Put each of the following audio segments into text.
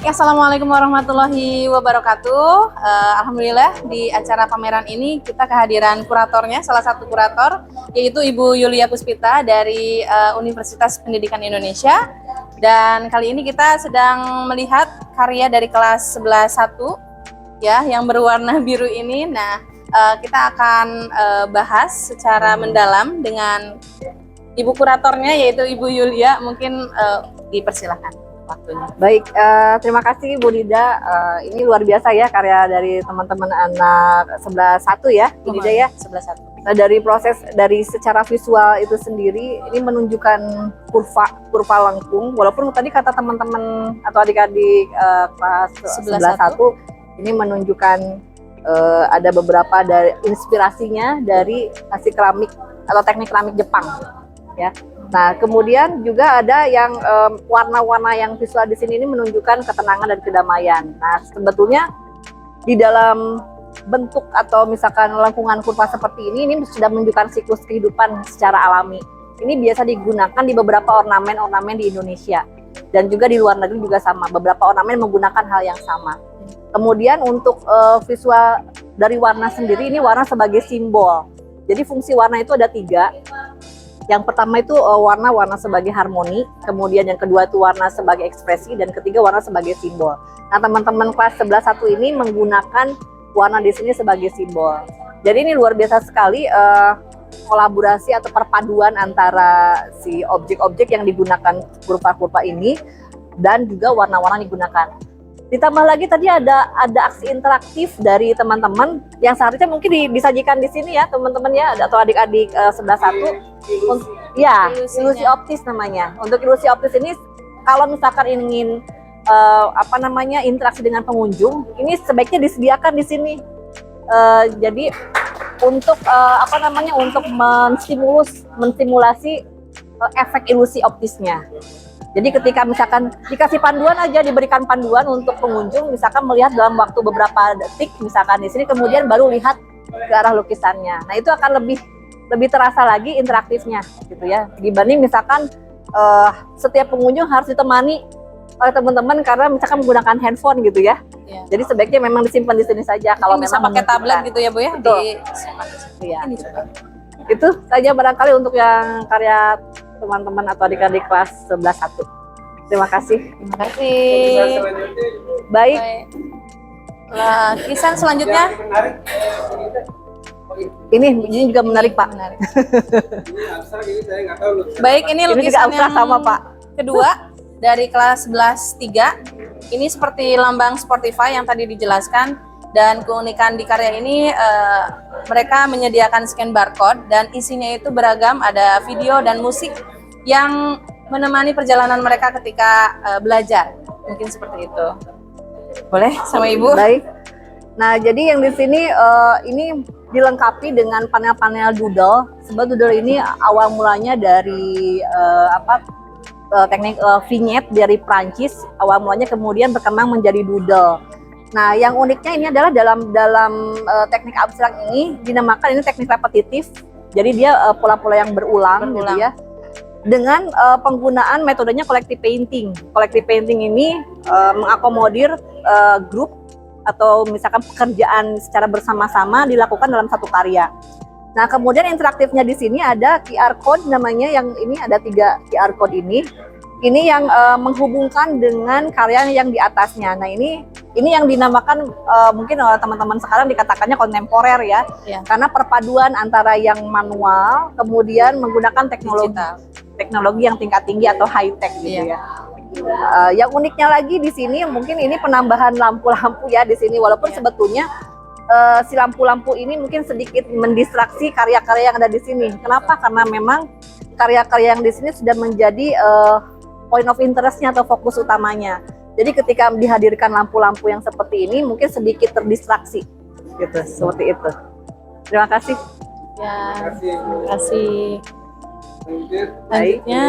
Assalamualaikum warahmatullahi wabarakatuh. Alhamdulillah di acara pameran ini kita kehadiran kuratornya, salah satu kurator yaitu Ibu Yulia Puspita dari Universitas Pendidikan Indonesia. Dan kali ini kita sedang melihat karya dari kelas 11-1 ya yang berwarna biru ini. Nah, kita akan bahas secara mendalam dengan Ibu kuratornya yaitu Ibu Yulia. Mungkin dipersilahkan waktunya. Baik, terima kasih Bu Nida. Ini luar biasa ya karya dari teman-teman anak 11-1 ya, Bu Nida ya. 11-1. Nah, dari proses dari secara visual itu sendiri ini menunjukkan kurva lengkung. Walaupun tadi kata teman-teman atau adik-adik kelas 11-1 ini menunjukkan ada beberapa dari inspirasinya dari hasil keramik atau teknik keramik Jepang ya. Nah, kemudian juga ada yang warna-warna yang visual di sini ini menunjukkan ketenangan dan kedamaian. Nah, sebetulnya di dalam bentuk atau misalkan lengkungan kurva seperti ini sudah menunjukkan siklus kehidupan secara alami. Ini biasa digunakan di beberapa ornamen-ornamen di Indonesia dan juga di luar negeri juga sama. Beberapa ornamen menggunakan hal yang sama. Kemudian untuk visual dari warna sendiri, ini warna sebagai simbol. Jadi fungsi warna itu ada 3. Yang pertama itu warna sebagai harmoni, kemudian yang kedua itu warna sebagai ekspresi, dan ketiga warna sebagai simbol. Nah, teman-teman kelas 11-1 ini menggunakan warna di sini sebagai simbol. Jadi ini luar biasa sekali kolaborasi atau perpaduan antara si objek-objek yang digunakan kurva-kurva ini dan juga warna-warna digunakan. Ditambah lagi tadi ada aksi interaktif dari teman-teman yang seharusnya mungkin disajikan di sini ya teman-teman ya, atau adik-adik 11-1. Ya, ilusi optis namanya. Untuk ilusi optis ini kalau misalkan ingin interaksi dengan pengunjung, ini sebaiknya disediakan di sini. Jadi untuk untuk menstimulasi efek ilusi optisnya. Jadi ketika misalkan dikasih panduan aja, diberikan panduan untuk pengunjung, misalkan melihat dalam waktu beberapa detik, misalkan di sini, kemudian baru lihat ke arah lukisannya. Nah, itu akan lebih terasa lagi interaktifnya, gitu ya. Dibanding misalkan setiap pengunjung harus ditemani oleh teman-teman karena misalkan menggunakan handphone, gitu ya. Jadi sebaiknya memang disimpan di sini saja. Kalau bisa pakai tablet gitu ya Bu ya. Iya. Itu saja barangkali untuk yang karya teman-teman atau adik-adik kelas 11-1. Terima kasih. Terima kasih. Baik. Nah, lukisan selanjutnya. Ini juga menarik Pak. Menarik. Baik, ini lukisan juga yang sama Pak. Kedua dari kelas 11-3. Ini seperti lambang Sportify yang tadi dijelaskan. Dan keunikan di karya ini mereka menyediakan scan barcode dan isinya itu beragam, ada video dan musik yang menemani perjalanan mereka ketika belajar. Mungkin seperti itu. Boleh sama Ibu? Baik. Nah, jadi yang di sini ini dilengkapi dengan panel-panel doodle. Sebab doodle ini awal mulanya dari teknik vignette dari Prancis. Awal mulanya kemudian berkembang menjadi doodle. Nah, yang uniknya ini adalah dalam teknik abstrak ini dinamakan ini teknik repetitif. Jadi dia pola-pola yang berulang gitu ya. Dengan penggunaan metodenya collective painting. Collective painting ini mengakomodir grup atau misalkan pekerjaan secara bersama-sama dilakukan dalam satu karya. Nah, kemudian interaktifnya di sini ada QR code namanya, yang ini ada 3 QR code ini. Ini yang menghubungkan dengan karya yang di atasnya. Nah, ini yang dinamakan mungkin oleh teman-teman sekarang dikatakannya kontemporer ya. Karena perpaduan antara yang manual kemudian menggunakan teknologi yang tingkat tinggi atau high tech gitu ya. Yang uniknya lagi di sini mungkin ini penambahan lampu-lampu ya di sini, walaupun sebetulnya si lampu-lampu ini mungkin sedikit mendistraksi karya-karya yang ada di sini. Kenapa? Karena memang karya-karya yang di sini sudah menjadi point of interestnya atau fokus utamanya. Jadi ketika dihadirkan lampu-lampu yang seperti ini mungkin sedikit terdistraksi gitu, seperti itu. Terima kasih. Ya, terima kasih. Selanjutnya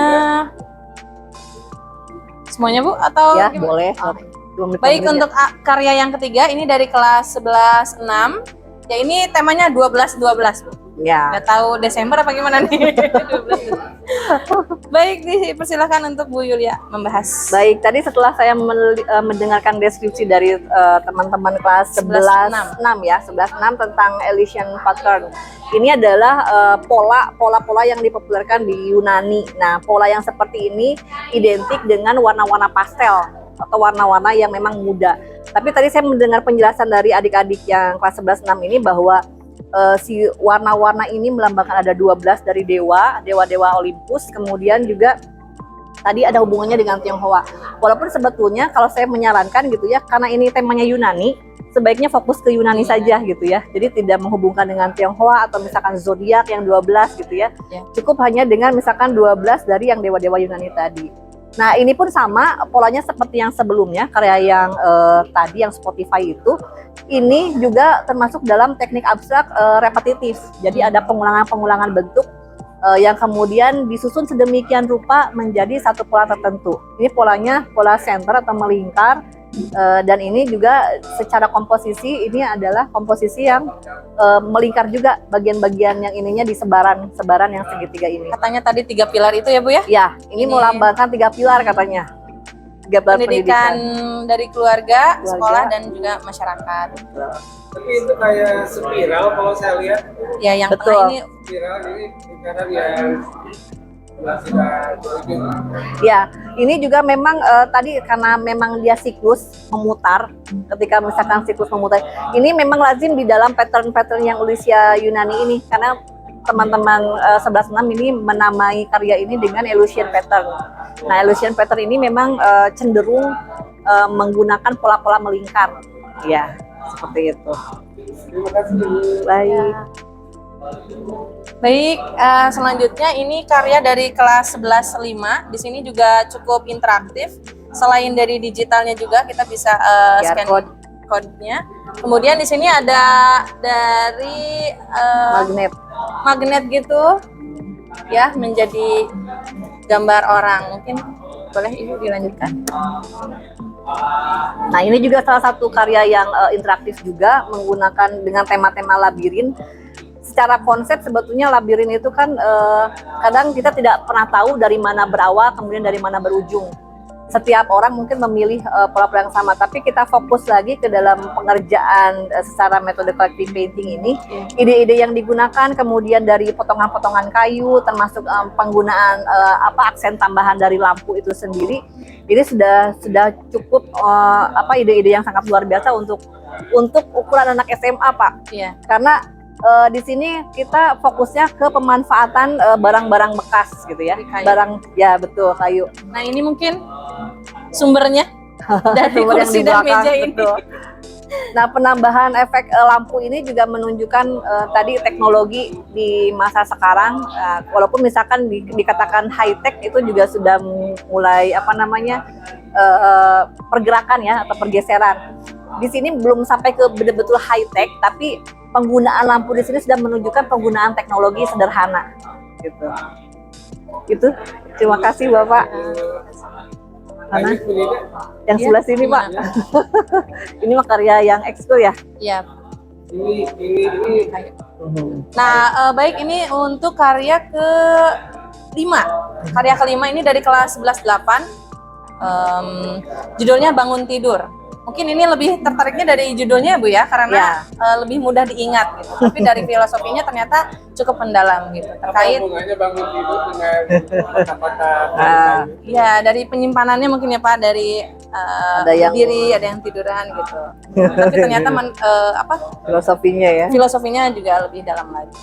semuanya Bu atau ya gimana? Boleh. Baik, untuk karya yang ketiga ini dari kelas 11-6. Ya, ini temanya 12-12 Bu. Ya. Nggak tahu Desember apa gimana nih. 12 Desember. Baik, dipersilakan untuk Bu Yulia membahas. Baik, tadi setelah saya mendengarkan deskripsi dari teman-teman kelas 11 6 ya, 11 6 tentang Elysian pattern. Ini adalah pola-pola yang dipopulerkan di Yunani. Nah, pola yang seperti ini identik dengan warna-warna pastel atau warna-warna yang memang muda. Tapi tadi saya mendengar penjelasan dari adik-adik yang kelas 11 6 ini bahwa si warna-warna ini melambangkan ada 12 dari dewa-dewa Olympus, kemudian juga tadi ada hubungannya dengan Tionghoa. Walaupun sebetulnya kalau saya menyarankan gitu ya, karena ini temanya Yunani, sebaiknya fokus ke Yunani saja gitu ya. Jadi tidak menghubungkan dengan Tionghoa atau misalkan zodiak yang 12 gitu ya. Cukup hanya dengan misalkan 12 dari yang dewa-dewa Yunani tadi. Nah, ini pun sama polanya seperti yang sebelumnya, karya yang tadi yang Spotify itu. Ini juga termasuk dalam teknik abstrak repetitif. Jadi ada pengulangan-pengulangan bentuk yang kemudian disusun sedemikian rupa menjadi satu pola tertentu. Ini polanya pola center atau melingkar, dan ini juga secara komposisi ini adalah komposisi yang melingkar juga bagian-bagian yang ininya di sebaran yang segitiga ini. Katanya tadi 3 pilar itu ya Bu ya? Ya, ini melambangkan 3 pilar katanya. 3 pilar pendidikan dari keluarga, sekolah dan juga masyarakat. Tapi itu kayak spiral kalau saya lihat. Ya, yang betul. Tengah ini Spiral ini lingkaran yang ya, ini juga memang tadi karena memang dia siklus memutar. Ketika misalkan siklus memutar, ini memang lazim di dalam pattern-pattern yang usia Yunani ini, karena teman-teman 11/6 ini menamai karya ini dengan Elysian pattern. Nah, Elysian pattern ini memang cenderung menggunakan pola-pola melingkar. Ya, seperti itu. Terima kasih. Baik. Baik, selanjutnya ini karya dari kelas 11/5. Di sini juga cukup interaktif. Selain dari digitalnya juga kita bisa scan code-nya. Kemudian di sini ada dari magnet gitu ya, menjadi gambar orang. Mungkin boleh Ibu dilanjutkan. Nah, ini juga salah satu karya yang interaktif juga, menggunakan dengan tema-tema labirin. Secara konsep sebetulnya labirin itu kan kadang kita tidak pernah tahu dari mana berawal, kemudian dari mana berujung. Setiap orang mungkin memilih pola-pola yang sama, tapi kita fokus lagi ke dalam pengerjaan secara metode collective painting ini. Ide-ide yang digunakan kemudian dari potongan-potongan kayu, termasuk penggunaan aksen tambahan dari lampu itu sendiri. Ini sudah cukup ide-ide yang sangat luar biasa untuk ukuran anak SMA, Pak. Iya. Karena di sini kita fokusnya ke pemanfaatan barang-barang bekas gitu ya. Barang, ya betul, kayu. Nah, ini mungkin sumbernya dari kursi dan meja ini. Betul. Nah, penambahan efek lampu ini juga menunjukkan tadi teknologi di masa sekarang. Walaupun misalkan dikatakan high tech, itu juga sudah mulai pergerakan ya atau pergeseran. Di sini belum sampai ke betul-betul high tech, tapi penggunaan lampu di sini sudah menunjukkan penggunaan teknologi sederhana, gitu. Itu. Terima kasih Bapak. Mana? Yang sebelah sini Pak. Ini mah karya yang ekskul ya? Iya. Ini. Nah, baik, ini untuk karya ke-5. Karya ke-5 ini dari kelas 11/8. Judulnya Bangun Tidur. Mungkin ini lebih tertariknya dari judulnya Bu ya, karena lebih mudah diingat gitu. Tapi dari filosofinya ternyata cukup mendalam gitu. Terkait hubungannya bangun tidur dengan kata-kata. Ya, dari penyimpanannya mungkin ya Pak, dari ada yang diri, ada yang tiduran gitu. Tapi ternyata filosofinya ya. Filosofinya juga lebih dalam lagi.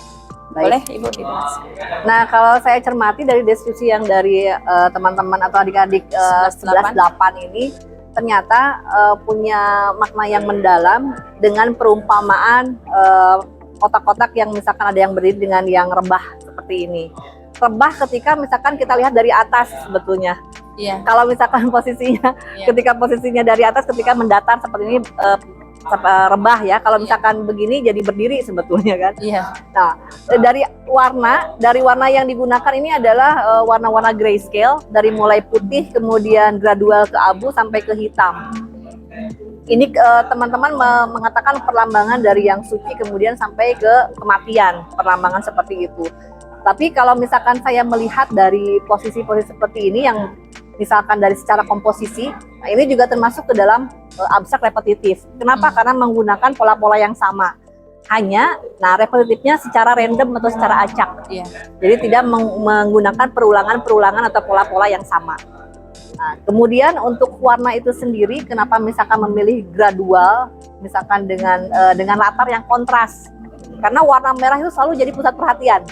Baik. Boleh Ibu dibahas. Nah, kalau saya cermati dari deskripsi yang dari teman-teman atau adik-adik 11/8 ini, ternyata punya makna yang mendalam dengan perumpamaan kotak-kotak yang misalkan ada yang berdiri dengan yang rebah seperti ini. Rebah ketika misalkan kita lihat dari atas sebetulnya. Iya. Kalau misalkan posisinya, ketika posisinya dari atas, ketika mendatar seperti ini rebah ya. Kalau misalkan begini jadi berdiri sebetulnya kan. Iya. Nah, dari warna yang digunakan ini adalah warna-warna grayscale, dari mulai putih kemudian gradual ke abu sampai ke hitam. Ini teman-teman mengatakan perlambangan dari yang suci kemudian sampai ke kematian, perlambangan seperti itu. Tapi kalau misalkan saya melihat dari posisi-posisi seperti ini yang misalkan dari secara komposisi, nah ini juga termasuk ke dalam abstrak repetitif. Kenapa? Karena menggunakan pola-pola yang sama. Hanya, nah repetitifnya secara random atau secara acak. Iya. Jadi tidak menggunakan perulangan-perulangan atau pola-pola yang sama. Nah, kemudian untuk warna itu sendiri, kenapa misalkan memilih gradual, misalkan dengan latar yang kontras? Karena warna merah itu selalu jadi pusat perhatian.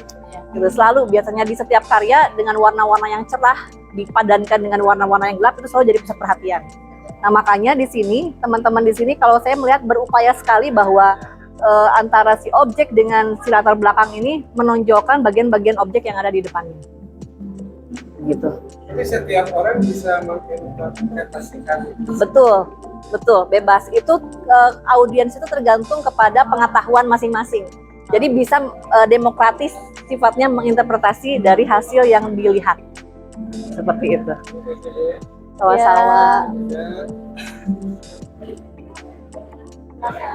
Gitu, selalu biasanya di setiap karya dengan warna-warna yang cerah dipadankan dengan warna-warna yang gelap itu selalu jadi pusat perhatian. Nah makanya di sini teman-teman di sini kalau saya melihat berupaya sekali bahwa antara si objek dengan si latar belakang ini menonjolkan bagian-bagian objek yang ada di depannya. Gitu. Jadi setiap orang bisa menginterpretasikan. Betul, betul, bebas. Itu audiens itu tergantung kepada pengetahuan masing-masing. Jadi bisa demokratis sifatnya menginterpretasi dari hasil yang dilihat. Seperti itu. Sama-sama.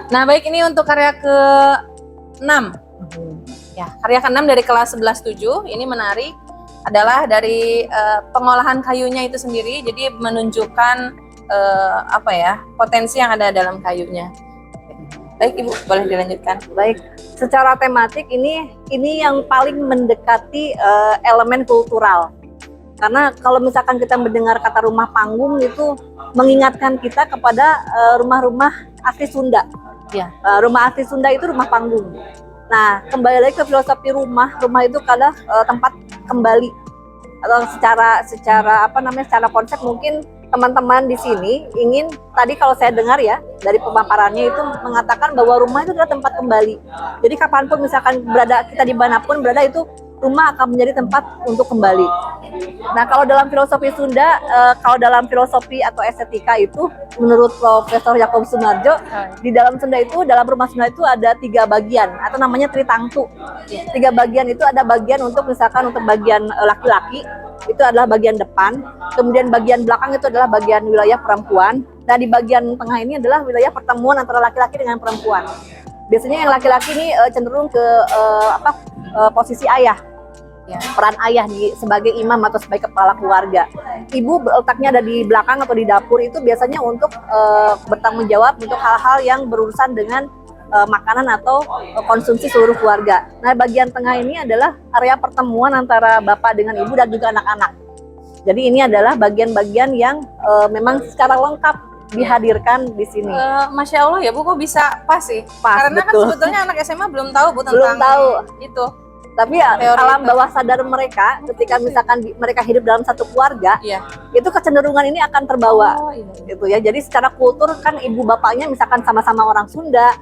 Nah, baik, ini untuk karya ke-6. Ya, karya ke-6 dari kelas 11-7 ini menarik adalah dari pengolahan kayunya itu sendiri. Jadi menunjukkan apa ya, potensi yang ada dalam kayunya. Baik, Ibu, boleh dilanjutkan. Baik, secara tematik ini yang paling mendekati elemen kultural. Karena kalau misalkan kita mendengar kata rumah panggung itu mengingatkan kita kepada rumah-rumah asli Sunda. Ya. Rumah asli Sunda itu rumah panggung. Nah, kembali lagi ke filosofi rumah itu adalah tempat kembali. Atau secara konsep mungkin teman-teman di sini ingin, tadi kalau saya dengar ya dari pemaparannya itu mengatakan bahwa rumah itu adalah tempat kembali. Jadi kapanpun misalkan kita dimanapun berada itu rumah akan menjadi tempat untuk kembali. Nah, kalau dalam filosofi Sunda, kalau dalam filosofi atau estetika itu, menurut Profesor Yakob Sunarjo, di dalam Sunda itu, dalam rumah Sunda itu ada 3 bagian, atau namanya tritangtu. 3 bagian itu ada bagian untuk misalkan untuk bagian laki-laki, itu adalah bagian depan, kemudian bagian belakang itu adalah bagian wilayah perempuan, dan di bagian tengah ini adalah wilayah pertemuan antara laki-laki dengan perempuan. Biasanya yang laki-laki ini cenderung ke posisi ayah, ya, peran ayah sebagai imam atau sebagai kepala keluarga. Ibu letaknya ada di belakang atau di dapur, itu biasanya untuk bertanggung jawab untuk hal-hal yang berurusan dengan makanan atau konsumsi seluruh keluarga. Nah, bagian tengah ini adalah area pertemuan antara bapak dengan ibu dan juga anak-anak. Jadi ini adalah bagian-bagian yang memang secara lengkap dihadirkan di sini. Masya Allah ya Bu, kok bisa pas sih? Pas, karena betul. kan sebetulnya anak SMA belum tahu Bu tentang Belum tahu. itu. Tapi ya, teori alam itu. bawah sadar mereka ketika misalkan mereka hidup dalam satu keluarga, Iya. itu kecenderungan ini akan terbawa. Oh, iya. Gitu ya. Jadi secara kultur kan ibu bapaknya misalkan sama-sama orang Sunda,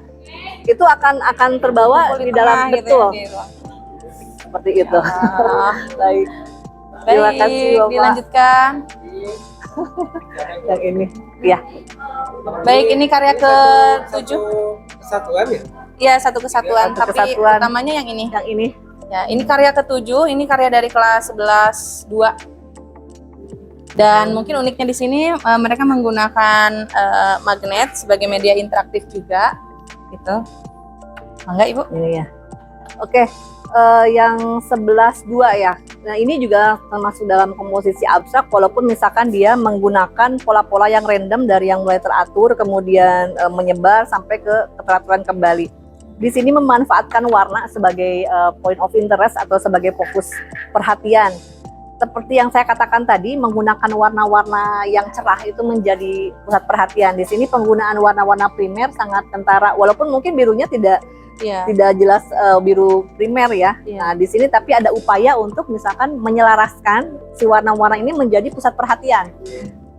itu akan terbawa Kulit di dalam, tengah betul. gitu. Seperti itu. Baik. Baik, Terima kasih, Bapak. dilanjutkan. Yang ini. Iya. Baik, ini karya ke-7. Satu kesatuan ya? Iya, satu kesatuan, Satu tapi kesatuan. utamanya yang ini. Yang ini. Ya, ini karya ke-7, ini karya dari kelas 11-2. Dan mungkin uniknya di sini mereka menggunakan magnet sebagai media interaktif juga, gitu. Enggak, Ibu? Ini ya. Oke. Yang 11-2 ya. Nah, ini juga termasuk dalam komposisi abstrak, walaupun misalkan dia menggunakan pola-pola yang random dari yang mulai teratur kemudian menyebar sampai ke keteraturan kembali. Di sini memanfaatkan warna sebagai point of interest atau sebagai fokus perhatian. Seperti yang saya katakan tadi, menggunakan warna-warna yang cerah itu menjadi pusat perhatian. Di sini penggunaan warna-warna primer sangat kentara, walaupun mungkin birunya tidak jelas biru primer ya. Nah, di sini tapi ada upaya untuk misalkan menyelaraskan si warna-warna ini menjadi pusat perhatian.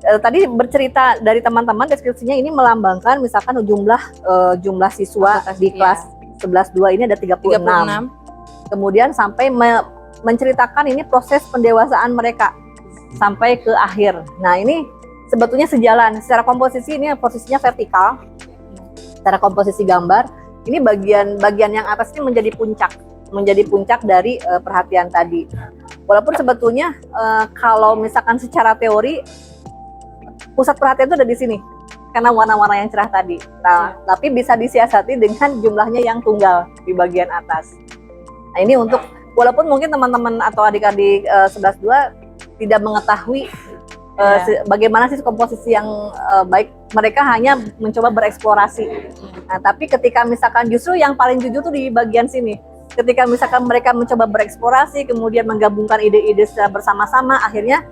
Tadi bercerita dari teman-teman, deskripsinya ini melambangkan misalkan jumlah siswa di kelas 11-2 ini ada 36. Kemudian sampai menceritakan ini proses pendewasaan mereka sampai ke akhir. Nah, ini sebetulnya sejalan. Secara komposisi ini posisinya vertikal. Secara komposisi gambar, ini bagian yang atas ini menjadi puncak dari perhatian tadi. Walaupun sebetulnya kalau misalkan secara teori pusat perhatian itu ada di sini. karena warna-warna yang cerah tadi. Nah, tapi bisa disiasati dengan jumlahnya yang tunggal di bagian atas. Nah, ini untuk walaupun mungkin teman-teman atau adik-adik 11-2 tidak mengetahui bagaimana sih komposisi yang baik, mereka hanya mencoba bereksplorasi. Nah, tapi ketika misalkan justru yang paling jujur tuh di bagian sini. Ketika misalkan mereka mencoba bereksplorasi, kemudian menggabungkan ide-ide secara bersama-sama, akhirnya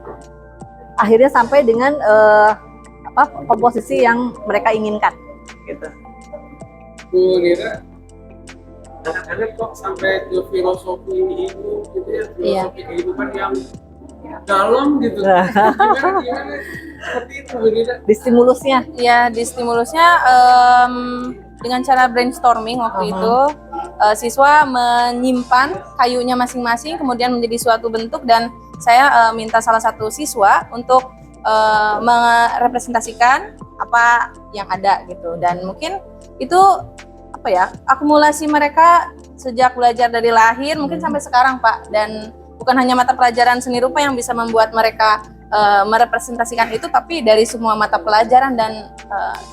sampai dengan komposisi yang mereka inginkan. Gitu. Bu Lira, anak-anak kok sampai ke filosofi ilmu gitu ya, filosofi kehidupan yang dalam gitu. Gimana seperti itu Bu Lira? Di stimulusnya? Ya, di stimulusnya dengan cara brainstorming waktu itu, siswa menyimpan kayunya masing-masing kemudian menjadi suatu bentuk, dan saya minta salah satu siswa untuk merepresentasikan apa yang ada gitu. Dan mungkin itu apa ya, akumulasi mereka sejak belajar dari lahir mungkin sampai sekarang Pak, dan bukan hanya mata pelajaran seni rupa yang bisa membuat mereka merepresentasikan itu, tapi dari semua mata pelajaran dan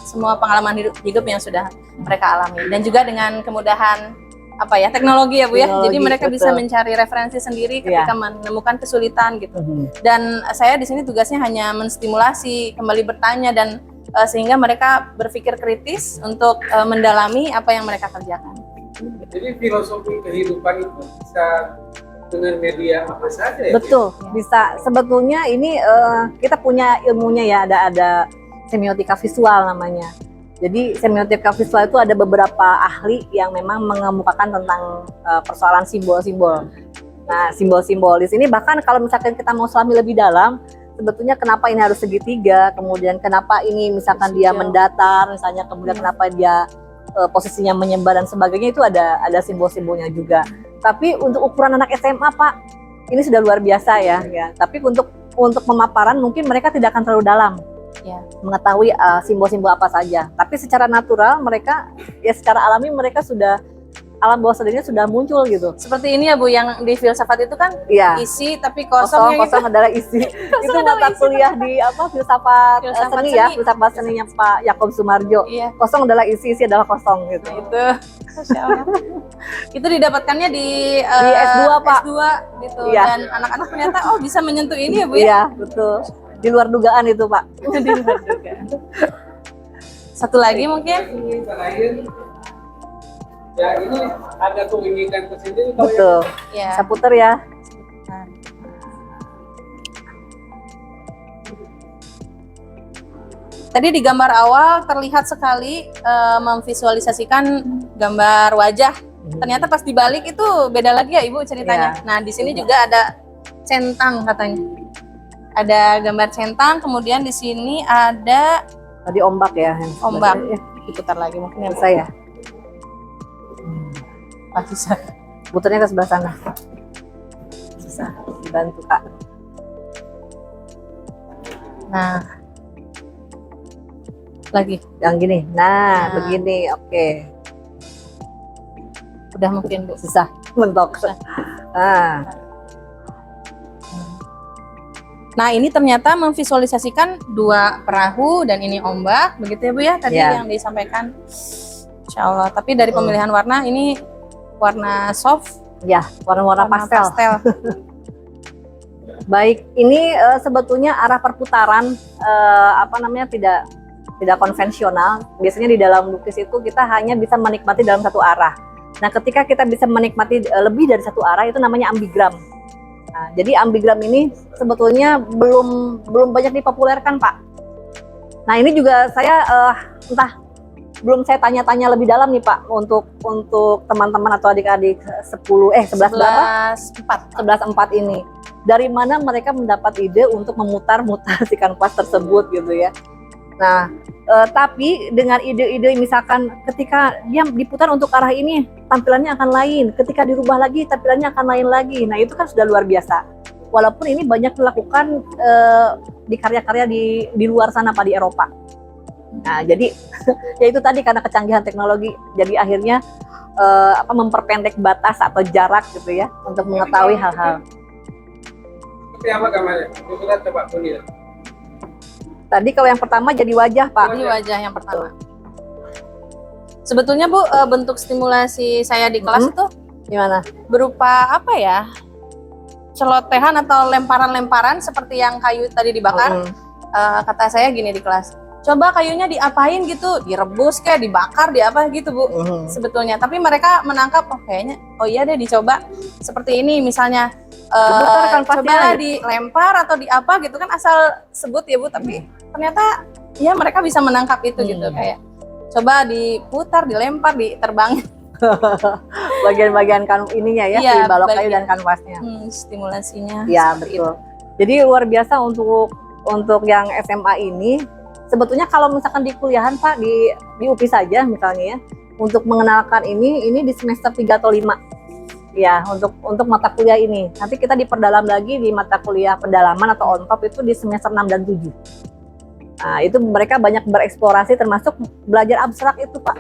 semua pengalaman hidup yang sudah mereka alami, dan juga dengan kemudahan teknologi ya Bu ya. Jadi mereka betul. bisa mencari referensi sendiri ketika menemukan kesulitan gitu. Dan saya di sini tugasnya hanya menstimulasi, kembali bertanya, dan sehingga mereka berpikir kritis untuk mendalami apa yang mereka kerjakan. Jadi filosofi kehidupan itu bisa dengan media apa saja ya? Betul, bisa. Sebetulnya ini kita punya ilmunya ya, ada semiotika visual namanya. Jadi semiotika visual itu ada beberapa ahli yang memang mengemukakan tentang persoalan simbol-simbol. Nah, simbol-simbol di sini bahkan kalau misalkan kita mau selami lebih dalam, sebetulnya kenapa ini harus segitiga, kemudian kenapa ini misalkan dia mendatar, misalnya kemudian kenapa dia posisinya menyebar dan sebagainya, itu ada simbol-simbolnya juga. Tapi untuk ukuran anak SMA Pak, ini sudah luar biasa ya. Tapi untuk pemaparan mungkin mereka tidak akan terlalu dalam mengetahui simbol-simbol apa saja. Tapi secara natural mereka ya, secara alami mereka sudah, alam bawah sadarnya sudah muncul gitu. Seperti ini ya Bu, yang di filsafat itu kan isi tapi kosong kosong adalah isi. Itu mata kuliah di filsafat seni ya, filsafat seninya Pak Yakob Sumarjo. Kosong adalah isi adalah kosong gitu. Itu itu didapatkannya di S2 Pak. S2 gitu. Dan anak-anak ternyata bisa menyentuh ini ya Bu ya. Iya, betul. Di luar dugaan itu Pak. Di luar dugaan. Satu lagi mungkin. Ya, ini ada keunikan tersendiri. Betul. Saya putar ya. Tadi di gambar awal terlihat sekali memvisualisasikan gambar wajah. Ternyata pas dibalik itu beda lagi ya Ibu ceritanya. Nah, di sini juga ada centang katanya. Ada gambar centang, kemudian di sini ada tadi ombak ya. Ombak. Diputar lagi mungkin ya saya. Bisa. Putarnya ke sebelah sana. Bisa dibantu Kak. Nah, lagi yang gini. Nah, begini. Oke. Udah mungkin Bu. Susah mentok. Nah, ini ternyata memvisualisasikan dua perahu dan ini ombak, begitu ya Bu ya tadi yang disampaikan. Insya Allah. Tapi dari pemilihan warna ini warna soft, warna-warna pastel. Baik, ini sebetulnya arah perputaran tidak konvensional. Biasanya di dalam lukis itu kita hanya bisa menikmati dalam satu arah. Nah, ketika kita bisa menikmati lebih dari satu arah, itu namanya ambigram. Nah, jadi ambigram ini sebetulnya belum banyak dipopulerkan Pak. Nah, ini juga saya belum saya tanya-tanya lebih dalam nih Pak untuk teman-teman atau adik-adik 11 4 ini. Dari mana mereka mendapat ide untuk memutar-mutar si kanvas tersebut gitu ya. Nah, tapi dengan ide-ide misalkan ketika dia diputar untuk arah ini tampilannya akan lain, ketika dirubah lagi tampilannya akan lain lagi. Nah, itu kan sudah luar biasa. Walaupun ini banyak dilakukan di karya-karya di luar sana Pak, di Eropa. Nah, jadi ya itu tadi karena kecanggihan teknologi, jadi akhirnya memperpendek batas atau jarak gitu ya untuk mengetahui hal-hal. Seperti apa gambarnya? Coba lihat. Tadi kalau yang pertama jadi wajah, Pak. Ini wajah yang pertama. Sebetulnya Bu, bentuk stimulasi saya di kelas itu Gimana? berupa apa ya? Celotehan atau lemparan-lemparan seperti yang kayu tadi dibakar. Kata saya gini di kelas, coba kayunya diapain gitu, direbus kayak dibakar, di apa gitu Bu. Sebetulnya, tapi mereka menangkap, oh kayaknya, oh iya deh dicoba seperti ini misalnya. Coba dilempar atau di apa gitu kan, asal sebut ya Bu, tapi ternyata ya mereka bisa menangkap itu gitu, kayak coba diputar, dilempar, diterbangin. Bagian-bagian kan ininya ya, Iya, si balok kayu dan kanvasnya. Stimulasinya. Ya betul. Jadi luar biasa untuk yang SMA ini. Sebetulnya kalau misalkan di kuliahan Pak, di UPI saja misalnya ya, untuk mengenalkan ini di semester 3 atau 5. Ya, untuk mata kuliah ini. Nanti kita diperdalam lagi di mata kuliah pendalaman atau on top itu di semester 6 dan 7. Nah, itu mereka banyak bereksplorasi termasuk belajar abstrak itu, Pak.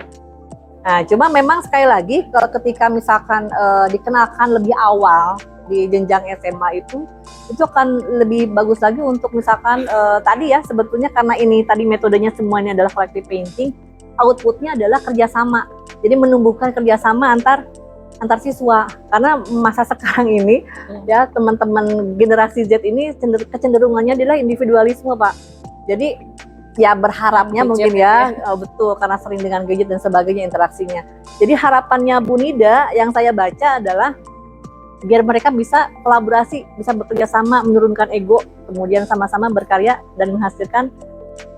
Nah, cuma memang sekali lagi kalau ketika misalkan dikenalkan lebih awal di jenjang SMA itu akan lebih bagus lagi untuk misalkan tadi ya, sebetulnya karena ini tadi metodenya semuanya adalah collective painting, outputnya adalah kerjasama. Jadi menumbuhkan kerjasama antar siswa, karena masa sekarang ini ya teman-teman generasi Z ini kecenderungannya adalah individualisme Pak. Jadi ya berharapnya mungkin ya betul, karena sering dengan gadget dan sebagainya interaksinya. Jadi harapannya Bu Nida yang saya baca adalah biar mereka bisa kolaborasi, bisa bekerja sama, menurunkan ego, kemudian sama-sama berkarya dan menghasilkan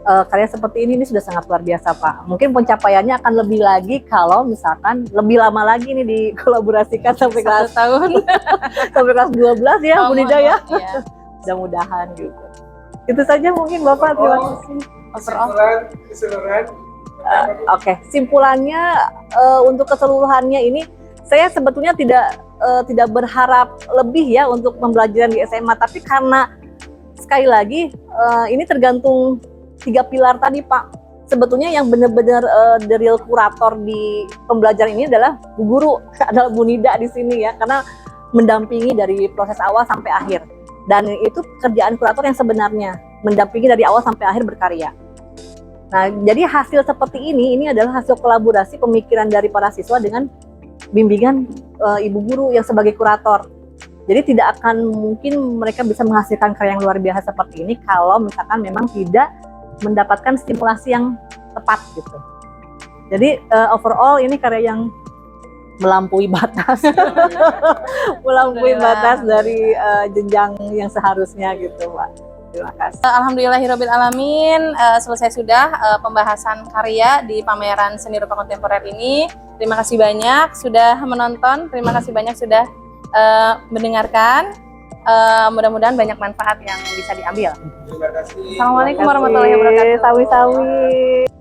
karya seperti ini sudah sangat luar biasa Pak. Mungkin pencapaiannya akan lebih lagi kalau misalkan lebih lama lagi nih dikolaborasikan sampai kelas tahun sampai kelas 12 ya Bu Nida ya. Mudah-mudahan gitu. Itu saja mungkin Bapak, terima kasih. Keseluruhan. Oke, simpulannya untuk keseluruhannya ini saya sebetulnya tidak berharap lebih ya untuk pembelajaran di SMA, tapi karena sekali lagi ini tergantung 3 pilar tadi Pak. Sebetulnya yang benar-benar the real kurator di pembelajaran ini adalah Bu Guru, adalah Bu Nida di sini ya, karena mendampingi dari proses awal sampai akhir. Dan itu kerjaan kurator yang sebenarnya, mendampingi dari awal sampai akhir berkarya. Nah, jadi hasil seperti ini adalah hasil kolaborasi pemikiran dari para siswa dengan bimbingan Ibu Guru yang sebagai kurator. Jadi tidak akan mungkin mereka bisa menghasilkan karya yang luar biasa seperti ini kalau misalkan memang tidak mendapatkan stimulasi yang tepat gitu. Jadi overall ini karya yang melampaui batas, melampaui batas dari jenjang yang seharusnya gitu, Pak. Terima kasih. Alhamdulillahirabbil alamin, selesai sudah pembahasan karya di pameran seni rupa kontemporer ini. Terima kasih banyak sudah menonton, terima kasih banyak sudah mendengarkan. Mudah-mudahan banyak manfaat yang bisa diambil. Terima kasih. Assalamualaikum warahmatullahi wabarakatuh. Sawi-sawi.